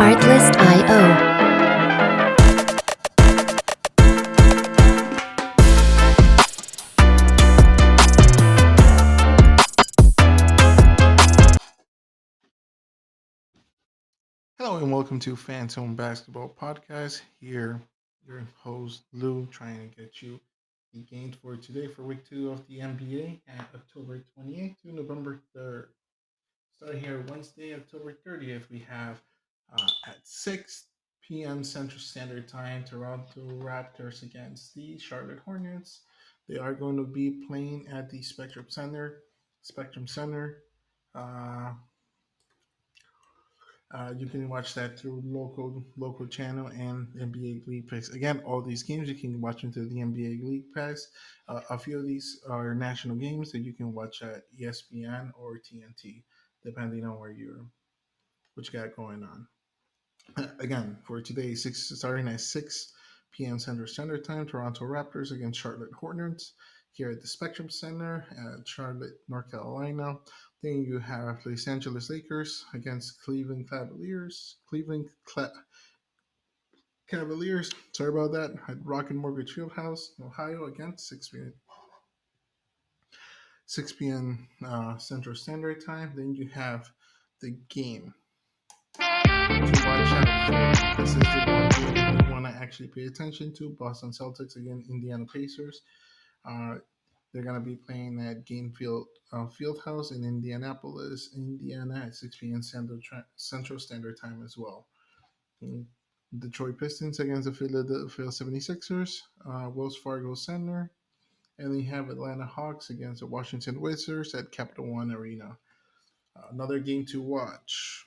Artlist.io. Hello and welcome to Phantom Basketball Podcast. Here, your host Lou, trying to get you the games for today for week 2 of the NBA at October 28th to November 3rd. Starting here Wednesday, October 30th, we have at 6 p.m. Central Standard Time, Toronto Raptors against the Charlotte Hornets. They are going to be playing at the Spectrum Center. Spectrum Center. Uh, you can watch that through local channel and NBA League Pass. Again, all these games you can watch them through the NBA League Pass. A few of these are national games that you can watch at ESPN or TNT, depending on what you got going on. Again, for today, starting at 6 p.m. Central Standard Time, Toronto Raptors against Charlotte Hornets here at the Spectrum Center at Charlotte, North Carolina. Then you have Los Angeles Lakers against Cavaliers. Sorry about that. At Rocket Mortgage Fieldhouse, Ohio, again 6 p.m. Central Standard Time. Then you have the game to watch out for. This is the one game that you want to actually pay attention to. Boston Celtics against Indiana Pacers. Uh, they're going to be playing at Fieldhouse in Indianapolis, Indiana at 6 p.m. Central Standard Time as well. Mm, Detroit Pistons against the Philadelphia 76ers, Wells Fargo Center. And then you have Atlanta Hawks against the Washington Wizards at Capital One Arena. Another game to watch.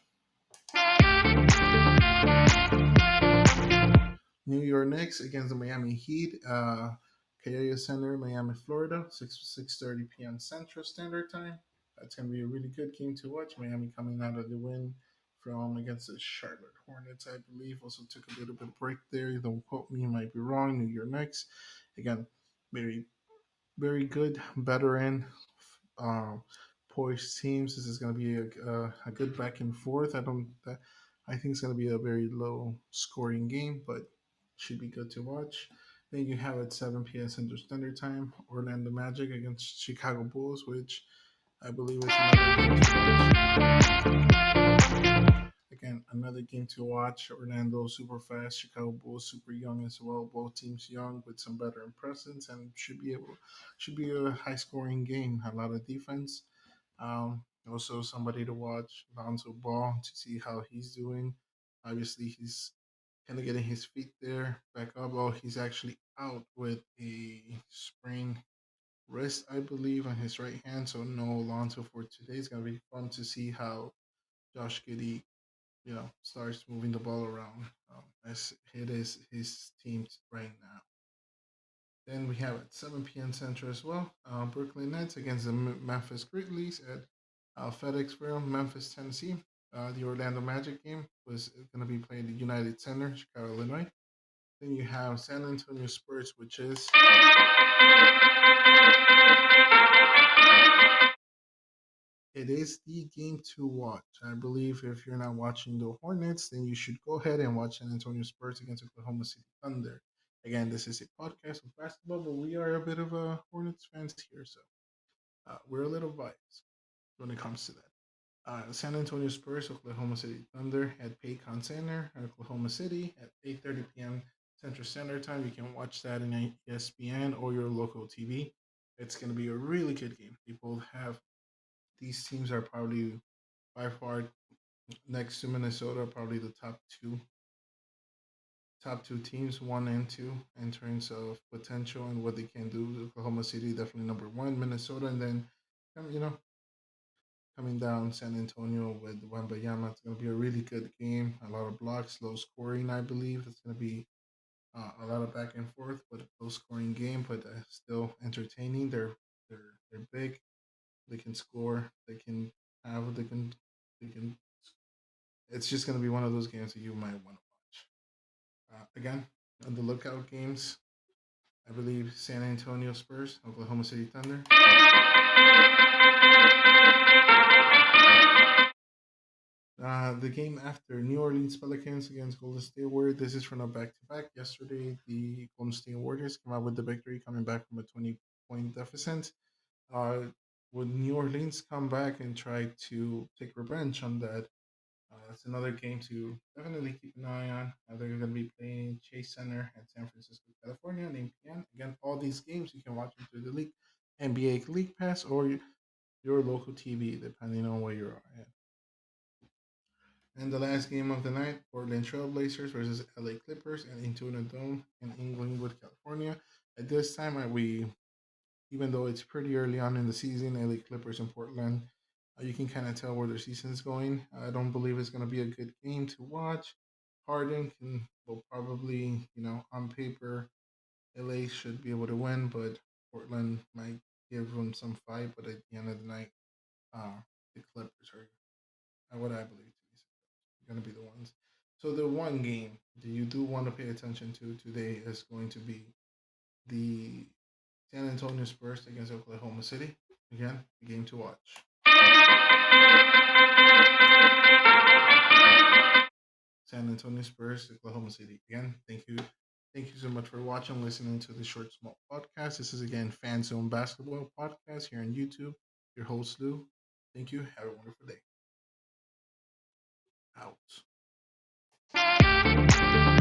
New York Knicks against the Miami Heat, Cayo Center, Miami, Florida, 6:30 p.m. Central Standard Time. That's going to be a really good game to watch. Miami coming out of the win from against the Charlotte Hornets, I believe. Also took a little bit of break there. Don't quote me, I might be wrong. New York Knicks, again, very very good veteran, um, poised teams. This is going to be a good back and forth. I think it's going to be a very low scoring game, but should be good to watch. Then you have at 7 p.m. Central Standard Time, Orlando Magic against Chicago Bulls, which I believe is another game to watch. Again, another game to watch. Orlando super fast, Chicago Bulls super young as well. Both teams young with some veteran presence and should be a high scoring game. A lot of defense. Also somebody to watch, Lonzo Ball, to see how he's doing. Obviously, he's kind of getting his feet there back up. Well, he's actually out with a sprained wrist, I believe, on his right hand. So no Lonzo for today. It's gonna be fun to see how Josh Giddey starts moving the ball around as it is his team right now. Then we have at 7 p.m. Central as well, Brooklyn Nets against the Memphis Grizzlies at FedEx Field, Memphis, Tennessee. The Orlando Magic game was going to be played at United Center, Chicago, Illinois. Then you have San Antonio Spurs, which is it is the game to watch. I believe if you're not watching the Hornets, then you should go ahead and watch San Antonio Spurs against Oklahoma City Thunder. Again, this is a podcast of basketball, but we are a bit of a Hornets fans here, so we're a little biased when it comes to that. San Antonio Spurs, Oklahoma City Thunder at Paycon Center, Oklahoma City at 8:30 p.m. Central Standard Time. You can watch that in ESPN or your local TV. It's going to be a really good game. They both have these teams are probably by far next to Minnesota, probably the top two teams, 1 and 2, in terms of potential and what they can do. Oklahoma City definitely number one, Minnesota, and then you know coming down San Antonio with Wemby. It's going to be a really good game. A lot of blocks, low scoring. I believe it's going to be a lot of back and forth, but a low scoring game, but still entertaining. They're big. They can score. They can have. They can. It's just going to be one of those games that you might want to watch. Again, on the lookout games, I believe San Antonio Spurs, Oklahoma City Thunder. The game after New Orleans Pelicans against Golden State Warriors. This is from a back to back. Yesterday, the Golden State Warriors came out with the victory, coming back from a 20-point deficit. Uh, would New Orleans come back and try to take revenge on that? It's another game to definitely keep an eye on. They're going to be playing Chase Center in San Francisco, California, at 8 p.m. Again, all these games you can watch them through the league, NBA League Pass, or your local TV, depending on where you're at. And the last game of the night, Portland Trailblazers versus LA Clippers and Intuit Dome in Inglewood, California. At this time, even though it's pretty early on in the season, LA Clippers and Portland, you can kind of tell where their season is going. I don't believe it's going to be a good game to watch. Harden will probably, on paper, LA should be able to win, but Portland might give them some fight. But at the end of the night, uh, the Clippers are what I believe to be going to be the ones. So the one game that you do want to pay attention to today is going to be the San Antonio Spurs against Oklahoma City. Again, the game to watch. San Antonio Spurs, Oklahoma City. Again, thank you. Thank you so much for watching, listening to the Short Small Podcast. This is again Fan Zone Basketball Podcast here on YouTube. Your host Lou. Thank you. Have a wonderful day. Out.